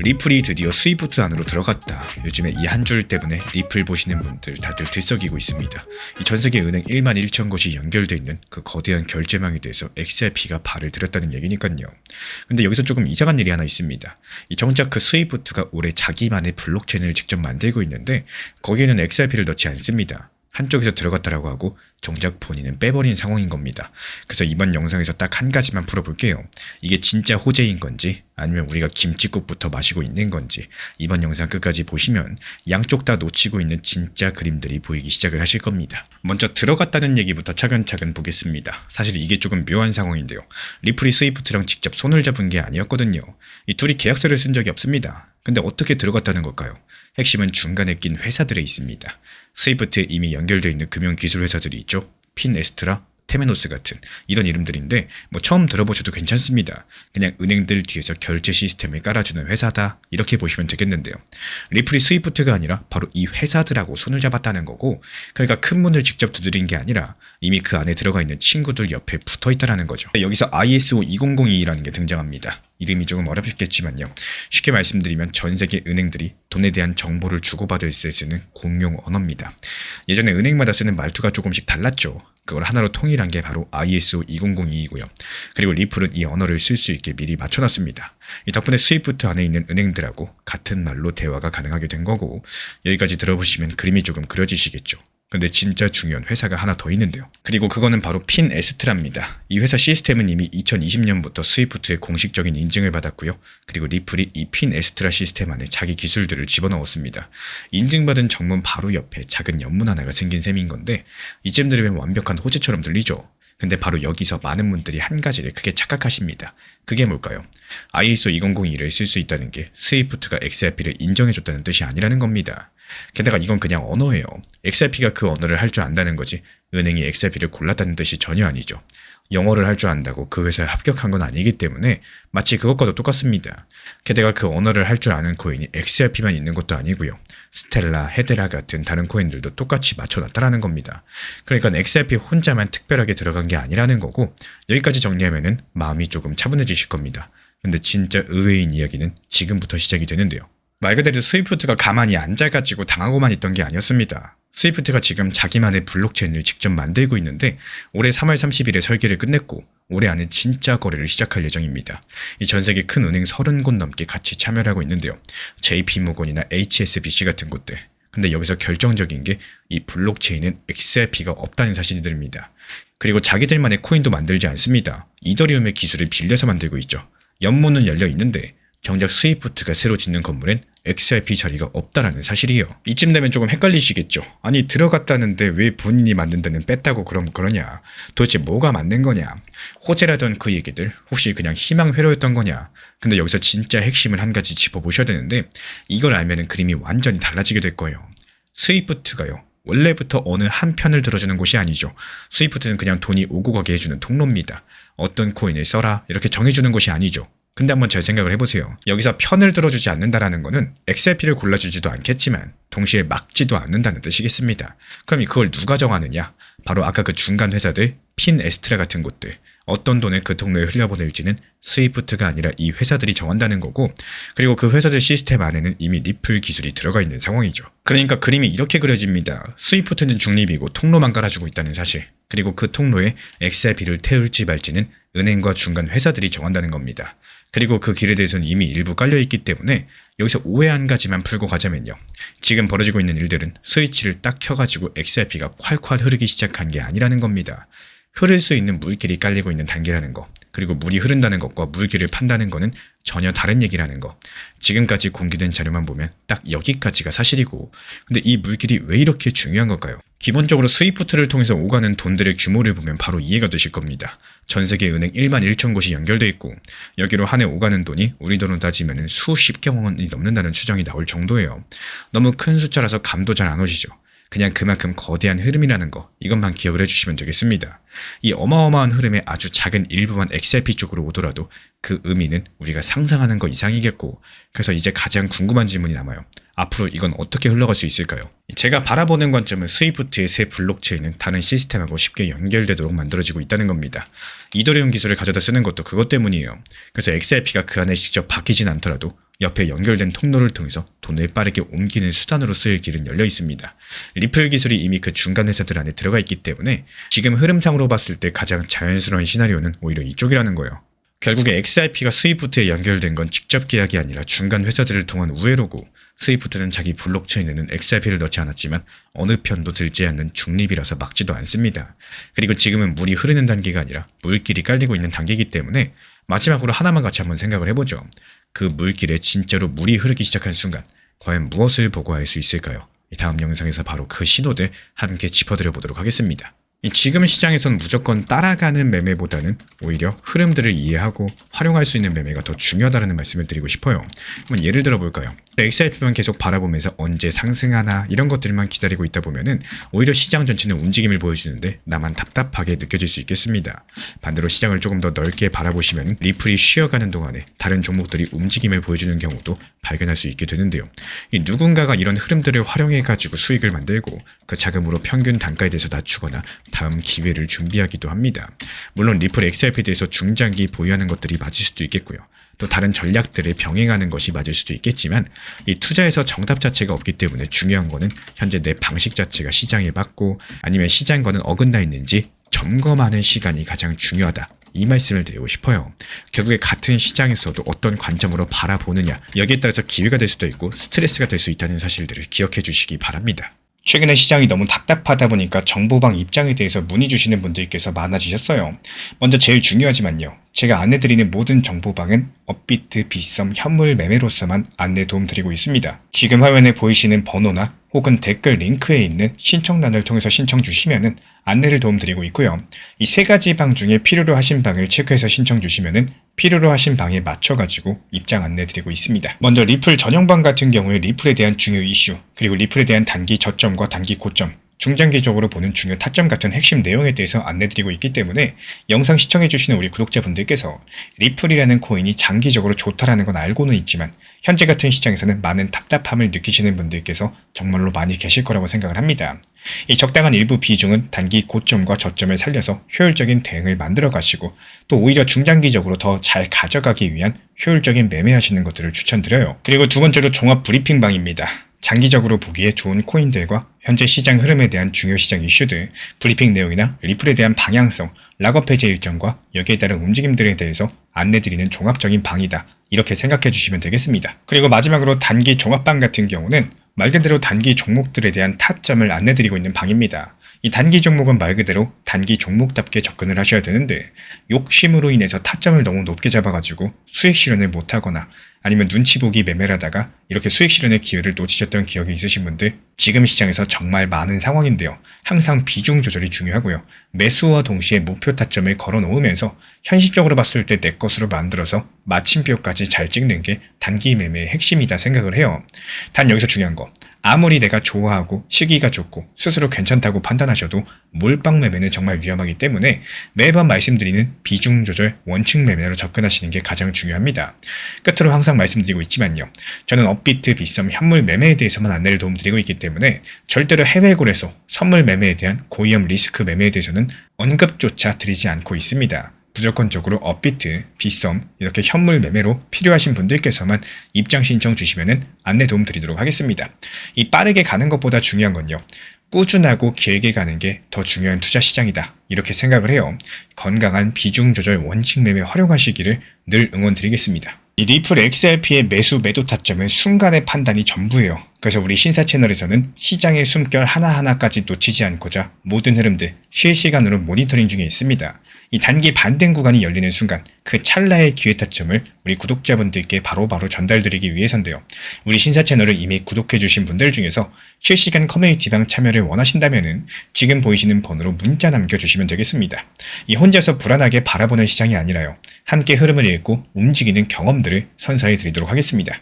리플이 드디어 스위프트 안으로 들어갔다. 요즘에 이 한 줄 때문에 리플 보시는 분들 다들 들썩이고 있습니다. 이 전세계 은행 1만 1천 곳이 연결돼 있는 그 거대한 결제망에 대해서 XRP가 발을 들였다는 얘기니까요. 근데 여기서 조금 이상한 일이 하나 있습니다. 이 정작 그 스위프트가 올해 자기만의 블록체인을 직접 만들고 있는데 거기에는 XRP를 넣지 않습니다. 한쪽에서 들어갔다라고 하고 정작 본인은 빼버린 상황인 겁니다. 그래서 이번 영상에서 딱 한 가지만 풀어볼게요. 이게 진짜 호재인 건지 아니면 우리가 김칫국부터 마시고 있는 건지 이번 영상 끝까지 보시면 양쪽 다 놓치고 있는 진짜 그림들이 보이기 시작을 하실 겁니다. 먼저 들어갔다는 얘기부터 차근차근 보겠습니다. 사실 이게 조금 묘한 상황인데요. 리플이 스위프트랑 직접 손을 잡은 게 아니었거든요. 이 둘이 계약서를 쓴 적이 없습니다. 근데 어떻게 들어갔다는 걸까요? 핵심은 중간에 낀 회사들에 있습니다. 스위프트에 이미 연결되어 있는 금융기술 회사들이 있죠. 핀에스트라, 테메노스 같은 이런 이름들인데 처음 들어보셔도 괜찮습니다. 그냥 은행들 뒤에서 결제 시스템을 깔아주는 회사다 이렇게 보시면 되겠는데요. 리플이 스위프트가 아니라 바로 이 회사들하고 손을 잡았다는 거고, 그러니까 큰 문을 직접 두드린 게 아니라 이미 그 안에 들어가 있는 친구들 옆에 붙어있다는 거죠. 여기서 ISO 2002라는 게 등장합니다. 이름이 조금 어렵겠지만요. 쉽게 말씀드리면 전 세계 은행들이 돈에 대한 정보를 주고받을 때 쓰는 공용 언어입니다. 예전에 은행마다 쓰는 말투가 조금씩 달랐죠. 그걸 하나로 통일한 게 바로 ISO 2002이고요. 그리고 리플은 이 언어를 쓸 수 있게 미리 맞춰놨습니다. 이 덕분에 스위프트 안에 있는 은행들하고 같은 말로 대화가 가능하게 된 거고, 여기까지 들어보시면 그림이 조금 그려지시겠죠. 근데 진짜 중요한 회사가 하나 더 있는데요. 그리고 그거는 바로 핀에스트라입니다. 이 회사 시스템은 이미 2020년부터 스위프트의 공식적인 인증을 받았고요. 그리고 리플이 이 핀에스트라 시스템 안에 자기 기술들을 집어넣었습니다. 인증받은 정문 바로 옆에 작은 연문 하나가 생긴 셈인 건데, 이쯤 들으면 완벽한 호재처럼 들리죠. 근데 바로 여기서 많은 분들이 한 가지를 크게 착각하십니다. 그게 뭘까요? ISO 2002를 쓸 수 있다는 게 스위프트가 XRP를 인정해줬다는 뜻이 아니라는 겁니다. 게다가 이건 그냥 언어예요. XRP가 그 언어를 할 줄 안다는 거지 은행이 XRP를 골랐다는 뜻이 전혀 아니죠. 영어를 할 줄 안다고 그 회사에 합격한 건 아니기 때문에 마치 그것과도 똑같습니다. 게다가 그 언어를 할 줄 아는 코인이 XRP만 있는 것도 아니고요. 스텔라, 헤데라 같은 다른 코인들도 똑같이 맞춰놨다라는 겁니다. 그러니까 XRP 혼자만 특별하게 들어간 게 아니라는 거고, 여기까지 정리하면은 마음이 조금 차분해지실 겁니다. 근데 진짜 의외인 이야기는 지금부터 시작이 되는데요. 말 그대로 스위프트가 가만히 앉아가지고 당하고만 있던 게 아니었습니다. 스위프트가 지금 자기만의 블록체인을 직접 만들고 있는데 올해 3월 30일에 설계를 끝냈고 올해 안에 진짜 거래를 시작할 예정입니다. 이 전 세계 큰 은행 30곳 넘게 같이 참여를 하고 있는데요. JP모건이나 HSBC 같은 곳들. 근데 여기서 결정적인 게 이 블록체인은 XRP가 없다는 사실들입니다. 그리고 자기들만의 코인도 만들지 않습니다. 이더리움의 기술을 빌려서 만들고 있죠. 연문은 열려 있는데 정작 스위프트가 새로 짓는 건물엔 XRP 자리가 없다라는 사실이에요. 이쯤 되면 조금 헷갈리시겠죠. 아니 들어갔다는데 왜 본인이 만든 데는 뺐다고 그러냐. 도대체 뭐가 맞는 거냐. 호재라던 그 얘기들 혹시 그냥 희망 회로였던 거냐. 근데 여기서 진짜 핵심을 한 가지 짚어보셔야 되는데, 이걸 알면은 그림이 완전히 달라지게 될 거예요. 스위프트가요, 원래부터 어느 한 편을 들어주는 곳이 아니죠. 스위프트는 그냥 돈이 오고 가게 해주는 통로입니다. 어떤 코인을 써라 이렇게 정해주는 것이 아니죠. 근데 한번 잘 생각을 해보세요. 여기서 편을 들어주지 않는다라는 거는 XRP를 골라주지도 않겠지만 동시에 막지도 않는다는 뜻이겠습니다. 그럼 그걸 누가 정하느냐? 바로 아까 그 중간 회사들, 핀에스트라 같은 곳들. 어떤 돈을 그 통로에 흘려보낼지는 스위프트가 아니라 이 회사들이 정한다는 거고, 그리고 그 회사들 시스템 안에는 이미 리플 기술이 들어가 있는 상황이죠. 그러니까 그림이 이렇게 그려집니다. 스위프트는 중립이고 통로만 깔아주고 있다는 사실, 그리고 그 통로에 XRP를 태울지 말지는 은행과 중간 회사들이 정한다는 겁니다. 그리고 그 길에 대해서는 이미 일부 깔려있기 때문에 여기서 오해 한 가지만 풀고 가자면요. 지금 벌어지고 있는 일들은 스위치를 딱 켜가지고 XRP가 콸콸 흐르기 시작한 게 아니라는 겁니다. 흐를 수 있는 물길이 깔리고 있는 단계라는 거, 그리고 물이 흐른다는 것과 물길을 판다는 거는 전혀 다른 얘기라는 거. 지금까지 공개된 자료만 보면 딱 여기까지가 사실이고, 근데 이 물길이 왜 이렇게 중요한 걸까요? 기본적으로 스위프트를 통해서 오가는 돈들의 규모를 보면 바로 이해가 되실 겁니다. 전 세계 은행 1만 1천 곳이 연결돼 있고 여기로 한 해 오가는 돈이 우리 돈으로 따지면 수십경 원이 넘는다는 추정이 나올 정도예요. 너무 큰 숫자라서 감도 잘 안 오시죠? 그냥 그만큼 거대한 흐름이라는 거, 이것만 기억을 해주시면 되겠습니다. 이 어마어마한 흐름의 아주 작은 일부만 XRP 쪽으로 오더라도 그 의미는 우리가 상상하는 것 이상이겠고, 그래서 이제 가장 궁금한 질문이 남아요. 앞으로 이건 어떻게 흘러갈 수 있을까요? 제가 바라보는 관점은 스위프트의 새 블록체인은 다른 시스템하고 쉽게 연결되도록 만들어지고 있다는 겁니다. 이더리움 기술을 가져다 쓰는 것도 그것 때문이에요. 그래서 XRP가 그 안에 직접 바뀌진 않더라도 옆에 연결된 통로를 통해서 돈을 빠르게 옮기는 수단으로 쓰일 길은 열려 있습니다. 리플 기술이 이미 그 중간 회사들 안에 들어가 있기 때문에 지금 흐름상으로 봤을 때 가장 자연스러운 시나리오는 오히려 이쪽이라는 거예요. 결국에 XRP가 스위프트에 연결된 건 직접 계약이 아니라 중간 회사들을 통한 우회로고, 스위프트는 자기 블록체인에는 XRP를 넣지 않았지만 어느 편도 들지 않는 중립이라서 막지도 않습니다. 그리고 지금은 물이 흐르는 단계가 아니라 물길이 깔리고 있는 단계이기 때문에 마지막으로 하나만 같이 한번 생각을 해보죠. 그 물길에 진짜로 물이 흐르기 시작한 순간 과연 무엇을 보고 알 수 있을까요? 다음 영상에서 바로 그 신호들 함께 짚어드려 보도록 하겠습니다. 지금 시장에선 무조건 따라가는 매매보다는 오히려 흐름들을 이해하고 활용할 수 있는 매매가 더 중요하다는 말씀을 드리고 싶어요. 한번 예를 들어 볼까요? XRP만 계속 바라보면서 언제 상승하나 이런 것들만 기다리고 있다 보면은 오히려 시장 전체는 움직임을 보여주는데 나만 답답하게 느껴질 수 있겠습니다. 반대로 시장을 조금 더 넓게 바라보시면 리플이 쉬어가는 동안에 다른 종목들이 움직임을 보여주는 경우도 발견할 수 있게 되는데요. 누군가가 이런 흐름들을 활용해가지고 수익을 만들고 그 자금으로 평균 단가에 대해서 낮추거나 다음 기회를 준비하기도 합니다. 물론 리플 XRP에 대해서 중장기 보유하는 것들이 맞을 수도 있겠고요. 또 다른 전략들을 병행하는 것이 맞을 수도 있겠지만 이 투자에서 정답 자체가 없기 때문에 중요한 거는 현재 내 방식 자체가 시장에 맞고 아니면 시장과는 어긋나 있는지 점검하는 시간이 가장 중요하다. 이 말씀을 드리고 싶어요. 결국에 같은 시장에서도 어떤 관점으로 바라보느냐, 여기에 따라서 기회가 될 수도 있고 스트레스가 될 수 있다는 사실들을 기억해 주시기 바랍니다. 최근에 시장이 너무 답답하다 보니까 정보방 입장에 대해서 문의 주시는 분들께서 많아지셨어요. 먼저 제일 중요하지만요. 제가 안내드리는 모든 정보방은 업비트, 빗썸, 현물 매매로서만 안내 도움드리고 있습니다. 지금 화면에 보이시는 번호나 혹은 댓글 링크에 있는 신청란을 통해서 신청 주시면은 안내를 도움드리고 있고요. 이 세 가지 방 중에 필요로 하신 방을 체크해서 신청 주시면은 필요로 하신 방에 맞춰가지고 입장 안내드리고 있습니다. 먼저 리플 전용방 같은 경우에 리플에 대한 중요 이슈, 그리고 리플에 대한 단기 저점과 단기 고점, 중장기적으로 보는 중요 타점 같은 핵심 내용에 대해서 안내드리고 있기 때문에 영상 시청해주시는 우리 구독자분들께서 리플이라는 코인이 장기적으로 좋다라는 건 알고는 있지만 현재 같은 시장에서는 많은 답답함을 느끼시는 분들께서 정말로 많이 계실 거라고 생각을 합니다. 이 적당한 일부 비중은 단기 고점과 저점을 살려서 효율적인 대응을 만들어 가시고 또 오히려 중장기적으로 더 잘 가져가기 위한 효율적인 매매하시는 것들을 추천드려요. 그리고 두 번째로 종합 브리핑방입니다. 장기적으로 보기에 좋은 코인들과 현재 시장 흐름에 대한 중요 시장 이슈들, 브리핑 내용이나 리플에 대한 방향성, 락업 해제 일정과 여기에 따른 움직임들에 대해서 안내드리는 종합적인 방이다. 이렇게 생각해 주시면 되겠습니다. 그리고 마지막으로 단기 종합방 같은 경우는 말 그대로 단기 종목들에 대한 타점을 안내드리고 있는 방입니다. 이 단기 종목은 말 그대로 단기 종목답게 접근을 하셔야 되는데 욕심으로 인해서 타점을 너무 높게 잡아가지고 수익 실현을 못하거나 아니면 눈치 보기 매매를 하다가 이렇게 수익 실현의 기회를 놓치셨던 기억이 있으신 분들 지금 시장에서 정말 많은 상황인데요. 항상 비중 조절이 중요하고요. 매수와 동시에 목표 타점을 걸어 놓으면서 현실적으로 봤을 때 내 것으로 만들어서 마침표까지 잘 찍는 게 단기 매매의 핵심이다 생각을 해요. 단 여기서 중요한 거, 아무리 내가 좋아하고 시기가 좋고 스스로 괜찮다고 판단하셔도 몰빵 매매는 정말 위험하기 때문에 매번 말씀드리는 비중 조절 원칙 매매로 접근하시는 게 가장 중요합니다. 끝으로 항상 말씀드리고 있지만요. 저는 업비트, 빗썸, 현물 매매에 대해서만 안내를 도움드리고 있기 때문에 절대로 해외골에서 선물 매매에 대한 고위험 리스크 매매에 대해서는 언급조차 드리지 않고 있습니다. 무조건적으로 업비트, 빗썸 이렇게 현물 매매로 필요하신 분들께서만 입장 신청 주시면은 안내 도움 드리도록 하겠습니다. 이 빠르게 가는 것보다 중요한 건요. 꾸준하고 길게 가는 게 더 중요한 투자 시장이다. 이렇게 생각을 해요. 건강한 비중 조절 원칙 매매 활용하시기를 늘 응원드리겠습니다. 이 리플 XRP의 매수 매도 타점은 순간의 판단이 전부예요. 그래서 우리 신사 채널에서는 시장의 숨결 하나하나까지 놓치지 않고자 모든 흐름들 실시간으로 모니터링 중에 있습니다. 이 단기 반등 구간이 열리는 순간 그 찰나의 기회 타점을 우리 구독자분들께 바로바로 전달드리기 위해서인데요. 우리 신사 채널을 이미 구독해주신 분들 중에서 실시간 커뮤니티방 참여를 원하신다면 지금 보이시는 번호로 문자 남겨주시면 되겠습니다. 이 혼자서 불안하게 바라보는 시장이 아니라요. 함께 흐름을 읽고 움직이는 경험들을 선사해 드리도록 하겠습니다.